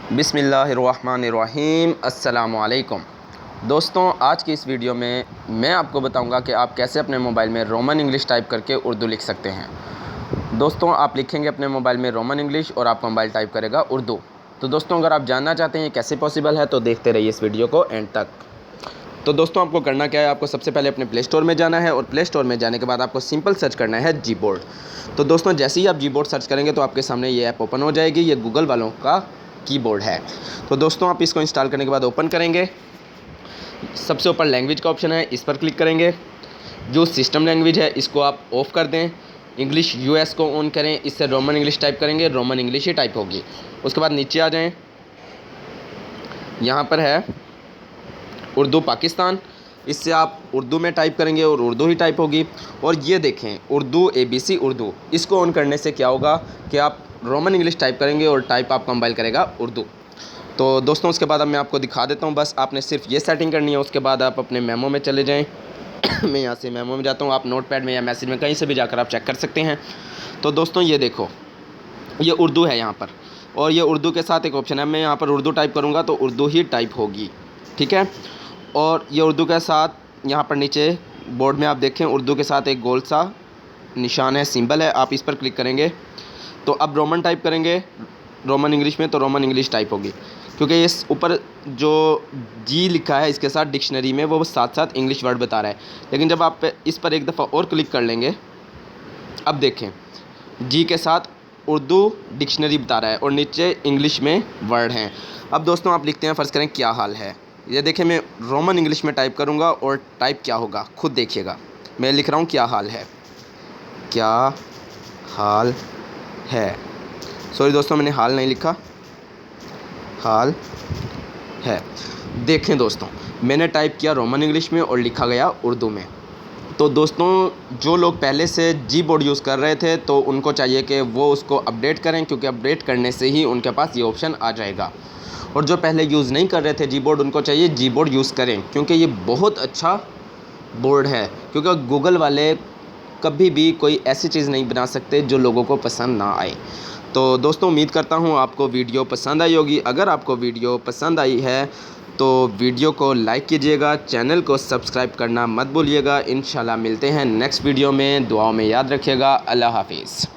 बिस्मिल्लाहिर्रहमानिर्रहीम। अस्सलामुअलैकुम दोस्तों, आज की इस वीडियो में मैं आपको बताऊंगा कि आप कैसे अपने मोबाइल में रोमन इंग्लिश टाइप करके उर्दू लिख सकते हैं। दोस्तों, आप लिखेंगे अपने मोबाइल में रोमन इंग्लिश और आपका मोबाइल टाइप करेगा उर्दू। तो दोस्तों, अगर आप जानना चाहते हैं कैसे पॉसिबल है तो देखते रहिए इस वीडियो को एंड तक। तो दोस्तों, आपको करना क्या है, आपको सबसे पहले अपने प्ले स्टोर में जाना है और प्ले स्टोर में जाने के बाद आपको सिंपल सर्च करना है जी बोर्ड। तो दोस्तों, जैसे ही आप जी बोर्ड सर्च करेंगे तो आपके सामने ये ऐप ओपन हो जाएगी। ये गूगल वालों का कीबोर्ड है। तो दोस्तों, आप इसको इंस्टॉल करने के बाद ओपन करेंगे। सबसे ऊपर लैंग्वेज का ऑप्शन है, इस पर क्लिक करेंगे। जो सिस्टम लैंग्वेज है इसको आप ऑफ़ कर दें, इंग्लिश यूएस को ऑन करें। इससे रोमन इंग्लिश टाइप करेंगे, रोमन इंग्लिश ही टाइप होगी। उसके बाद नीचे आ जाएं, यहाँ पर है उर्दू पाकिस्तान। इससे आप उर्दू में टाइप करेंगे और उर्दू ही टाइप होगी। और ये देखें उर्दू ABC उर्दू, इसको ऑन करने से क्या होगा कि आप रोमन इंग्लिश टाइप करेंगे और टाइप आप कंपाइल करेगा उर्दू। तो दोस्तों, उसके बाद अब मैं आपको दिखा देता हूँ। बस आपने सिर्फ ये सेटिंग करनी है। उसके बाद आप अपने मेमो में चले जाएँ। मैं यहाँ से मेमो में जाता हूँ, आप नोटपैड में या मैसेज में कहीं से भी जाकर आप चेक कर सकते हैं। तो दोस्तों, ये देखो, ये उर्दू है यहाँ पर, और ये उर्दू के साथ एक ऑप्शन है। मैं यहाँ पर उर्दू टाइप करूँगा तो उर्दू ही टाइप होगी, ठीक है। और ये उर्दू के साथ यहाँ पर नीचे बोर्ड में आप देखें उर्दू के साथ एक गोल सा निशान है, सिंबल है। आप इस पर क्लिक करेंगे तो अब रोमन टाइप करेंगे रोमन इंग्लिश में तो रोमन इंग्लिश टाइप होगी, क्योंकि इस ऊपर जो जी लिखा है इसके साथ डिक्शनरी में वो साथ साथ इंग्लिश वर्ड बता रहा है। लेकिन जब आप इस पर एक दफ़ा और क्लिक कर लेंगे, अब देखें जी के साथ उर्दू डिक्शनरी बता रहा है और नीचे इंग्लिश में वर्ड हैं। अब दोस्तों, आप लिखते हैं, फ़र्ज़ करें क्या हाल है। ये देखें, मैं रोमन इंग्लिश में टाइप करूँगा और टाइप क्या होगा खुद देखिएगा। मैं लिख रहा हूँ क्या हाल है, क्या हाल है। सॉरी दोस्तों, मैंने हाल नहीं लिखा, हाल है। देखें दोस्तों, मैंने टाइप किया रोमन इंग्लिश में और लिखा गया उर्दू में। तो दोस्तों, जो लोग पहले से जी बोर्ड यूज़ कर रहे थे तो उनको चाहिए कि वो उसको अपडेट करें, क्योंकि अपडेट करने से ही उनके पास ये ऑप्शन आ जाएगा। और जो पहले यूज़ नहीं कर रहे थे जी बोर्ड, उनको चाहिए जी बोर्ड यूज़ करें, क्योंकि ये बहुत अच्छा बोर्ड है। क्योंकि गूगल वाले कभी भी कोई ऐसी चीज़ नहीं बना सकते जो लोगों को पसंद ना आए। तो दोस्तों, उम्मीद करता हूँ आपको वीडियो पसंद आई होगी। अगर आपको वीडियो पसंद आई है तो वीडियो को लाइक कीजिएगा, चैनल को सब्सक्राइब करना मत भूलिएगा। इंशाल्लाह मिलते हैं नेक्स्ट वीडियो में। दुआओं में याद रखिएगा। अल्लाह हाफिज़।